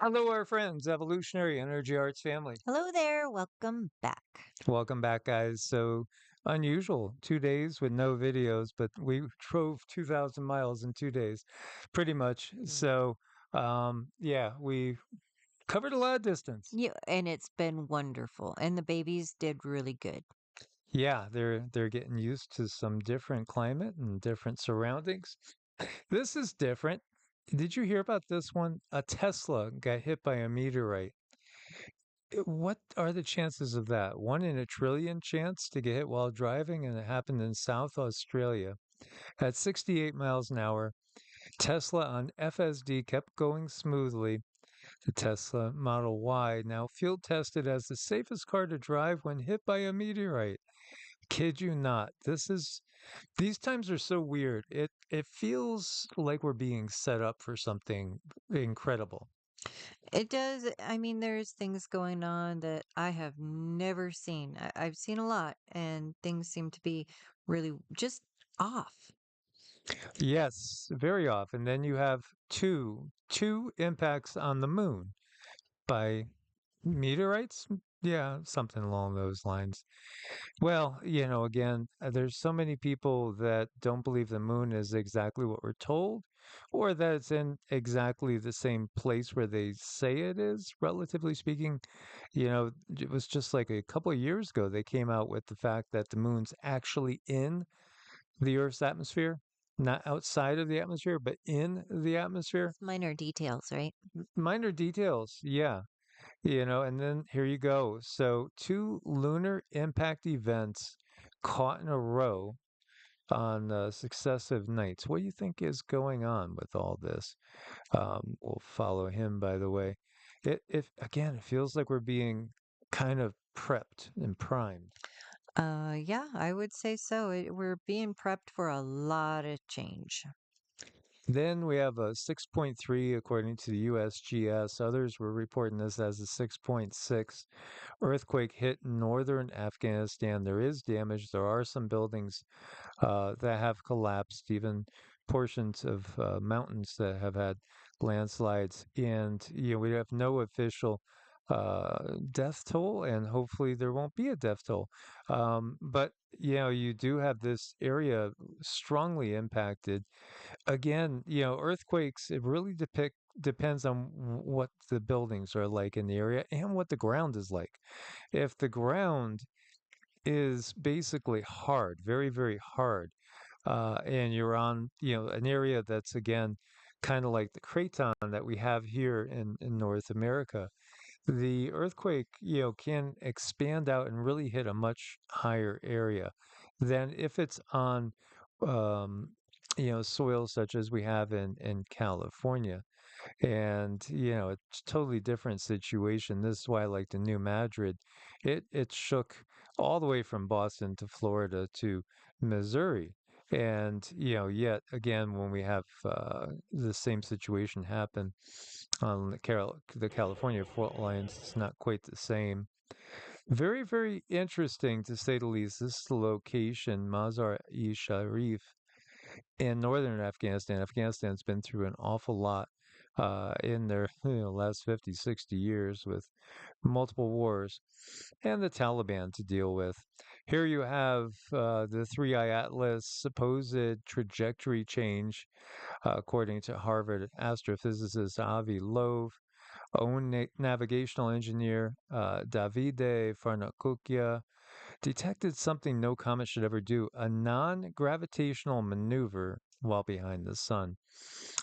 Hello, our friends, Evolutionary Energy Arts family. Hello there, welcome back. Welcome back, guys. So unusual, 2 days with no videos, but we drove 2,000 miles in 2 days, pretty much. Mm. Yeah, we covered a lot of distance. Yeah, and it's been wonderful. And the babies did really good. Yeah, they're getting used to some different climate and different surroundings. This is different. Did you hear about this one? A Tesla got hit by a meteorite. What are the chances of that? One in a trillion chance to get hit while driving, and it happened in South Australia. At 68 miles an hour, Tesla on FSD kept going smoothly. The Tesla Model Y, now field tested as the safest car to drive when hit by a meteorite. Kid you not. These times are so weird. It feels like we're being set up for something incredible. It does. I mean, there's things going on that I have never seen. I've seen a lot, and things seem to be really just off. Yes, very often. Then you have two impacts on the moon by meteorites. Yeah, something along those lines. Well, again, there's so many people that don't believe the moon is exactly what we're told, or that it's in exactly the same place where they say it is, relatively speaking. It was just like a couple of years ago, they came out with the fact that the moon's actually in the Earth's atmosphere, not outside of the atmosphere, but in the atmosphere. It's minor details, right? Minor details, yeah. And then here you go. So, two lunar impact events caught in a row on successive nights. What do you think is going on with all this? We'll follow him, by the way. It feels like we're being kind of prepped and primed. Yeah, I would say so. We're being prepped for a lot of change. Then we have a 6.3 according to the USGS. Others were reporting this as a 6.6. Earthquake hit northern Afghanistan. There is damage. There are some buildings that have collapsed, even portions of mountains that have had landslides. And, we have no official death toll, and hopefully there won't be a death toll. But, you do have this area strongly impacted. Again, earthquakes, it really depends on what the buildings are like in the area and what the ground is like. If the ground is basically hard, very, very hard, and you're on, an area that's again kind of like the craton that we have here in North America, the earthquake, can expand out and really hit a much higher area than if it's on, um, soil such as we have in California. And, it's totally different situation. This is why I like the New Madrid. It shook all the way from Boston to Florida to Missouri. And, yet again, when we have the same situation happen on the California fault lines, it's not quite the same. Very, very interesting to say the least. This is the location, Mazar-e-Sharif, in northern Afghanistan. Afghanistan's been through an awful lot in their last 50, 60 years with multiple wars and the Taliban to deal with. Here you have the Three Eye Atlas supposed trajectory change, according to Harvard astrophysicist Avi Loeb, own navigational engineer Davide Farnakukia detected something no comet should ever do, a non-gravitational maneuver while behind the sun.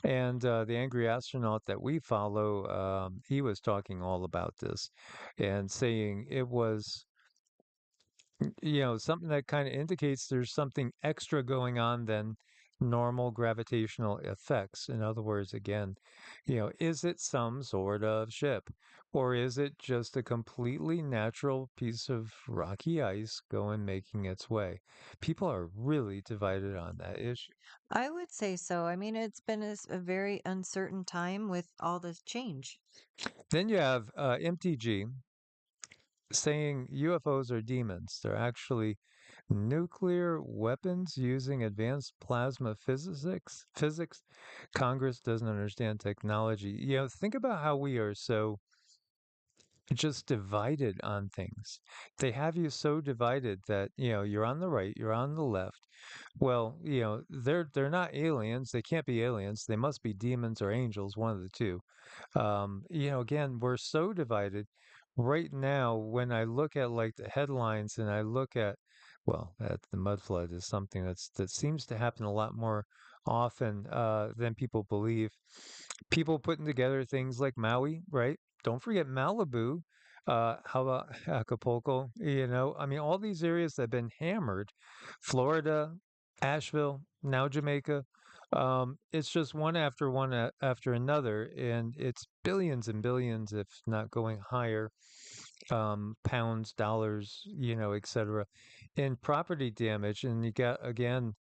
And the angry astronaut that we follow, he was talking all about this and saying it was, something that kind of indicates there's something extra going on than normal gravitational effects. In other words, again, is it some sort of ship? Or is it just a completely natural piece of rocky ice going making its way? People are really divided on that issue. I would say so. I mean, it's been a very uncertain time with all this change. Then you have MTG saying UFOs are demons. They're actually Nuclear weapons using advanced plasma physics. Congress doesn't understand technology. Think about how we are so just divided on things. They have you so divided that, you're on the right, you're on the left. Well, they're not aliens. They can't be aliens. They must be demons or angels, one of the two. Again, we're so divided right now. When I look at like the headlines and I look at, well, at the mud flood is something that seems to happen a lot more often than people believe. People putting together things like Maui, right? Don't forget Malibu. How about Acapulco? I mean, all these areas that have been hammered. Florida, Asheville, now Jamaica. It's just one after one after another, and it's billions and billions, if not going higher, pounds, dollars, etc., in property damage. And you got again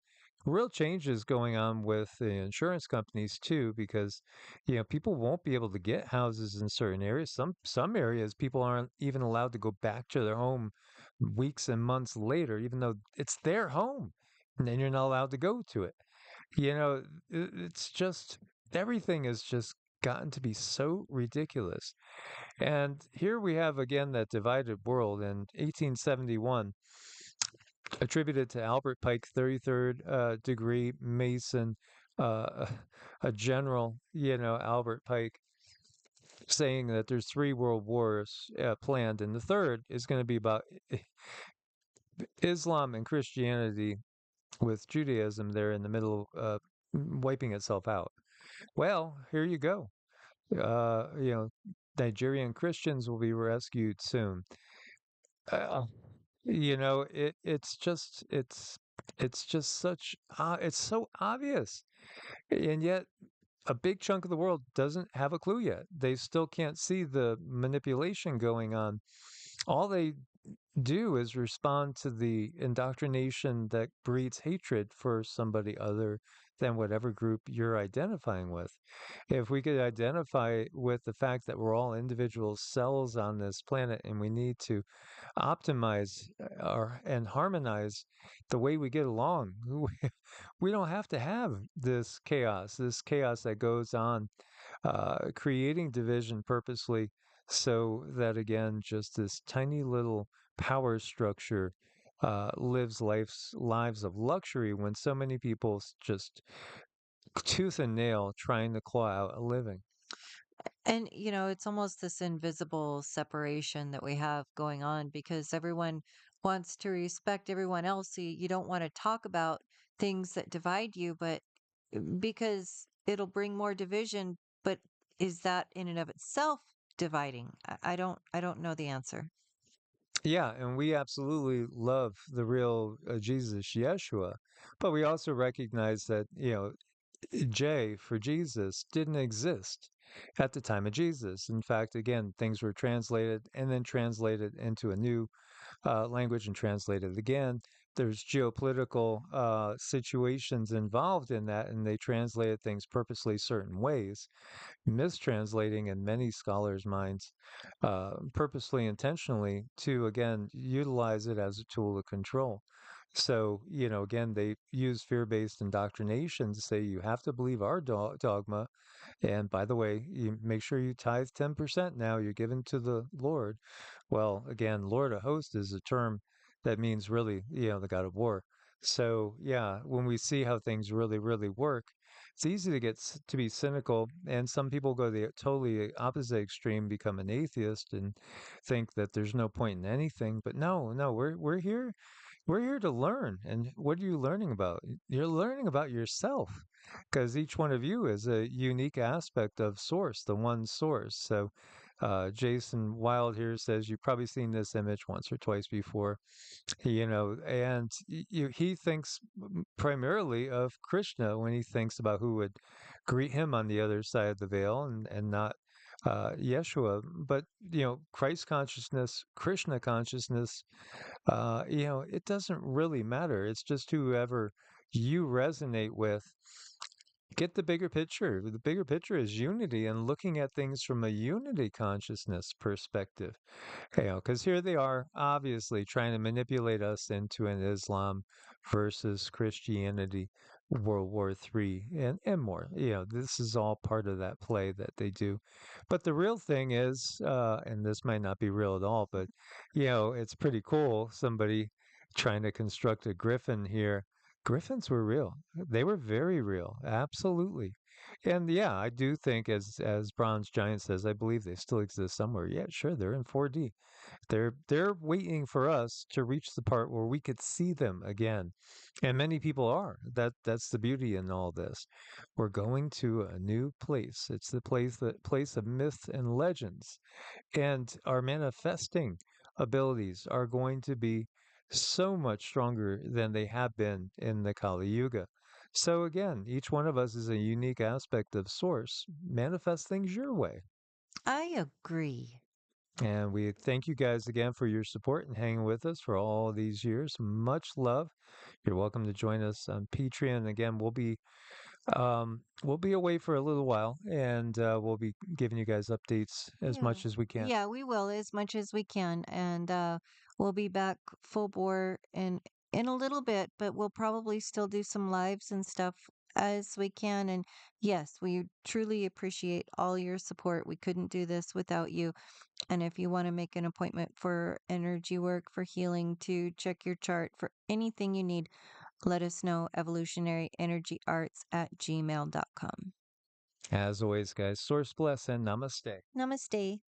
real changes going on with the insurance companies too, because people won't be able to get houses in certain areas. Some areas people aren't even allowed to go back to their home weeks and months later, even though it's their home, and then you're not allowed to go to it. It's just everything has just gotten to be so ridiculous. And here we have again that divided world in 1871, attributed to Albert Pike, 33rd degree Mason, uh, a general, Albert Pike, saying that there's three world wars planned, and the third is going to be about Islam and Christianity, with Judaism there in the middle, wiping itself out. Well, here you go. Uh, you know, Nigerian Christians will be rescued soon. Uh, it's just such it's so obvious, and yet a big chunk of the world doesn't have a clue yet. They still can't see the manipulation going on. All they do is respond to the indoctrination that breeds hatred for somebody other than whatever group you're identifying with. If we could identify with the fact that we're all individual cells on this planet and we need to optimize and harmonize the way we get along, we don't have to have this chaos that goes on, creating division purposely, so that again, just this tiny little power structure lives lives of luxury when so many people just tooth and nail trying to claw out a living. And, it's almost this invisible separation that we have going on because everyone wants to respect everyone else. So you don't want to talk about things that divide you, but because it'll bring more division. But is that in and of itself dividing? I don't know the answer. Yeah, and we absolutely love the real Jesus, Yeshua, but we also recognize that, J for Jesus didn't exist at the time of Jesus. In fact, again, things were translated and then translated into a new language and translated again. There's geopolitical situations involved in that, and they translated things purposely certain ways, mistranslating in many scholars' minds, purposely, intentionally, to again utilize it as a tool of control. So, again, they use fear based indoctrination to say you have to believe our dogma. And by the way, you make sure you tithe 10% now, you're given to the Lord. Well, again, Lord of hosts is a term that means really, the God of war. So, yeah, when we see how things really, really work, it's easy to to be cynical. And some people go the totally opposite extreme, become an atheist and think that there's no point in anything. But no, no, we're here to learn. And what are you learning about? You're learning about yourself, because each one of you is a unique aspect of source, the one source. So, Jason Wild here says you've probably seen this image once or twice before, and he thinks primarily of Krishna when he thinks about who would greet him on the other side of the veil, and not Yeshua. But, Christ consciousness, Krishna consciousness, it doesn't really matter. It's just whoever you resonate with. Get the bigger picture. The bigger picture is unity and looking at things from a unity consciousness perspective. Because here they are, obviously trying to manipulate us into an Islam versus Christianity World War III and more. This is all part of that play that they do. But the real thing is, and this might not be real at all, but it's pretty cool. Somebody trying to construct a griffin here. Griffins were real. They were very real. Absolutely. And yeah, I do think as Bronze Giant says, I believe they still exist somewhere. Yeah, sure, they're in 4D. They're waiting for us to reach the part where we could see them again. And many people are. That's the beauty in all this. We're going to a new place. It's the place of myth and legends. And our manifesting abilities are going to be so much stronger than they have been in the Kali Yuga. So again, each one of us is a unique aspect of source. Manifest things your way. I agree. And we thank you guys again for your support and hanging with us for all these years. Much love. You're welcome to join us on Patreon. Again, we'll be away for a little while, and we'll be giving you guys updates as Yeah. much as we can. Yeah, we will as much as we can. And we'll be back full bore in a little bit, but we'll probably still do some lives and stuff as we can. And yes, we truly appreciate all your support. We couldn't do this without you. And if you want to make an appointment for energy work, for healing, to check your chart, for anything you need, let us know. evolutionaryenergyarts@gmail.com. As always, guys, source bless and namaste. Namaste.